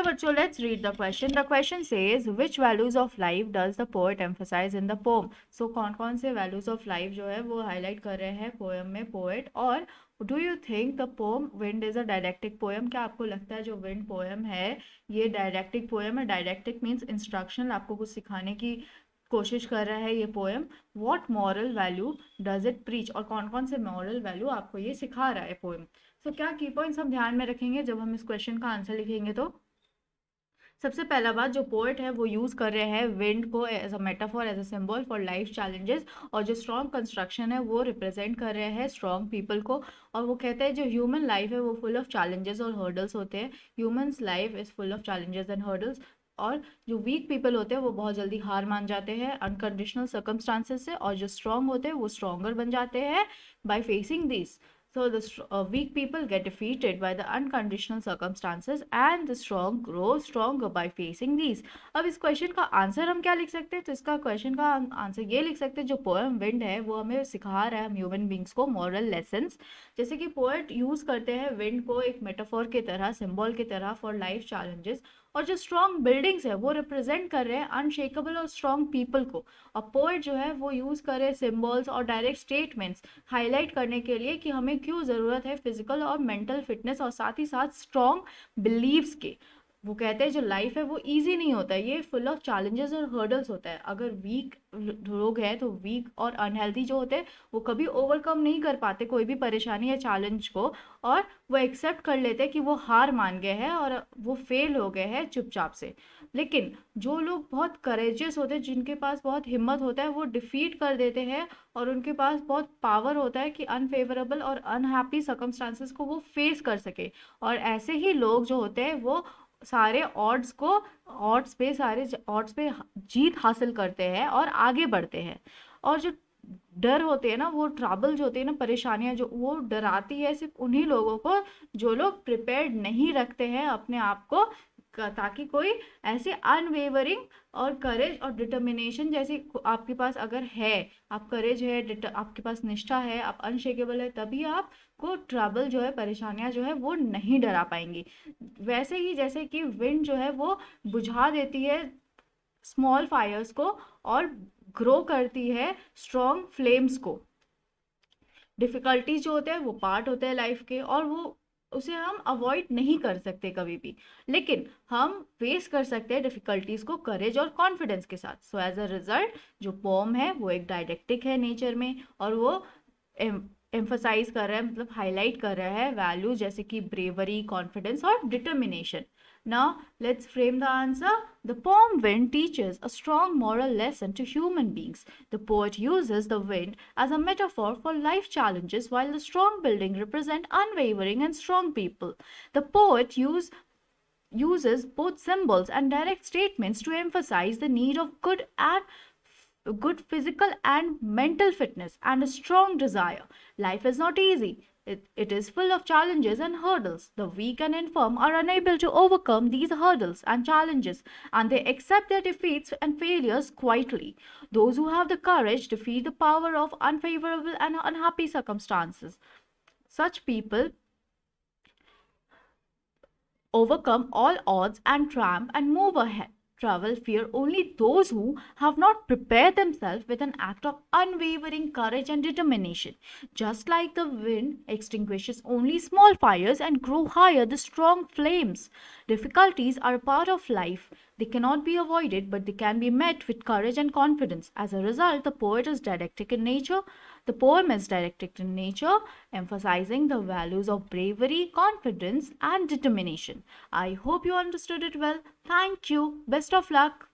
चलो बच्चों, let's read the question. The question says, which values of life does the poet emphasize in the poem? So कौन कौन से values of life जो है वो highlight कर रहे हैं poem में poet. और do you think the poem Wind is a didactic poem? क्या आपको लगता है जो Wind poem है ये didactic poem है? Didactic means instruction, आपको कुछ सिखाने की कोशिश कर रहा है ये poem. What moral value does it preach? और कौन कौन से मॉरल वैल्यू आपको ये सिखा रहा है पोएम. तो क्या की पॉइंट्स हम ध्यान में रखेंगे जब हम इस क्वेश्चन का आंसर लिखेंगे? तो सबसे पहला बात, जो पोएट है वो यूज कर रहे हैं विंड को as a metaphor, as a symbol for life challenges. और जो स्ट्रॉन्ग कंस्ट्रक्शन है वो रिप्रेजेंट कर रहे हैं स्ट्रॉन्ग पीपल को. और वो कहते हैं जो ह्यूमन लाइफ है वो फुल ऑफ चैलेंजेस और हर्डल्स होते हैं. Humans life is full of challenges and hurdles. और जो वीक पीपल होते हैं वो बहुत जल्दी हार मान जाते हैं अनकंडीशनल सर्कमस्टांसेस से. और जो स्ट्रॉन्ग होते हैं वो स्ट्रॉन्गर बन जाते हैं by facing this. So the weak people get defeated by the unconditional circumstances and the strong grow stronger by facing these. अब इस क्वेश्चन का आंसर हम क्या लिख सकते हैं? तो इसका क्वेश्चन का आंसर ये लिख सकते हैं, जो पोएम विंड है वो हमें सिखा रहा है हम ह्यूमन बींग्स को मॉरल लेसन्स. जैसे कि पोएट यूज करते हैं विंड को एक मेटाफोर की तरह, सिंबल की तरह फॉर लाइफ चैलेंजेस. और जो स्ट्रॉन्ग बिल्डिंग्स है वो रिप्रेजेंट कर रहे हैं अनशेकेबल और स्ट्रॉन्ग पीपल को. और पोएट जो है वो यूज कर रहे हैं सिंबल्स और डायरेक्ट स्टेटमेंट्स हाईलाइट करने के लिए कि हमें क्यों ज़रूरत है फिजिकल और मेंटल फिटनेस और साथ ही साथ स्ट्रॉन्ग बिलीव्स के. वो कहते हैं जो लाइफ है वो इजी नहीं होता है, ये फुल ऑफ चैलेंजेस और हर्डल्स होता है. अगर वीक लोग हैं तो वीक और अनहेल्दी जो होते हैं वो कभी ओवरकम नहीं कर पाते कोई भी परेशानी या चैलेंज को. और वो एक्सेप्ट कर लेते हैं कि वो हार मान गए हैं और वो फेल हो गए हैं चुपचाप से. लेकिन जो लोग बहुत करेजियस होते हैं, जिनके पास बहुत हिम्मत होता है, वो डिफीट कर देते हैं. और उनके पास बहुत पावर होता है कि अनफेवरेबल और अनहैप्पी सर्कमस्टांसेस को वो फेस कर सके. और ऐसे ही लोग जो होते हैं वो सारे ऑड्स पे जीत हासिल करते हैं और आगे बढ़ते हैं. और जो डर होते हैं ना, वो ट्रबल जो होते हैं ना, परेशानियां जो वो डराती है सिर्फ उन्हीं लोगों को जो लोग प्रिपेयर्ड नहीं रखते हैं अपने आप को, ताकि कोई ऐसे अनवेवरिंग और करेज और डिटर्मिनेशन जैसी आपके पास अगर है, आप करेज है, आपके पास निष्ठा है, आप अनशेकेबल है, तभी आपको ट्रबल जो है, परेशानियां जो है वो नहीं डरा पाएंगी. वैसे ही जैसे कि विंड जो है वो बुझा देती है स्मॉल फायर्स को और ग्रो करती है स्ट्रॉन्ग फ्लेम्स को. डिफिकल्टीज जो होते हैं वो पार्ट होते हैं लाइफ के और वो उसे हम अवॉइड नहीं कर सकते कभी भी. लेकिन हम फेस कर सकते हैं डिफिकल्टीज को करेज और कॉन्फिडेंस के साथ. सो एज अ रिजल्ट जो पोम है वो एक डायडेक्टिक है नेचर में. और वो एम्फोसाइज कर रहा है, मतलब हाईलाइट कर रहा है वैल्यू जैसे कि ब्रेवरी, कॉन्फिडेंस और determination. Now, let's frame the answer. The poem Wind teaches a strong moral lesson to human beings. The poet uses the wind as a metaphor for life challenges, while the strong building represent unwavering and strong people. The poet uses both symbols and direct statements to emphasize the need of good physical and mental fitness and a strong desire. Life is not easy. It is full of challenges and hurdles. The weak and infirm are unable to overcome these hurdles and challenges, and they accept their defeats and failures quietly. Those who have the courage defeat the power of unfavorable and unhappy circumstances. Such people overcome all odds and triumph and move ahead. Travel fear only those who have not prepared themselves with an act of unwavering courage and determination. Just like the wind extinguishes only small fires and grow higher the strong flames, difficulties are a part of life. They cannot be avoided, but they can be met with courage and confidence. As a result, the poet is didactic in nature. The poem is didactic in nature, emphasizing the values of bravery, confidence, and determination. I hope you understood it well. Thank you. Best of luck.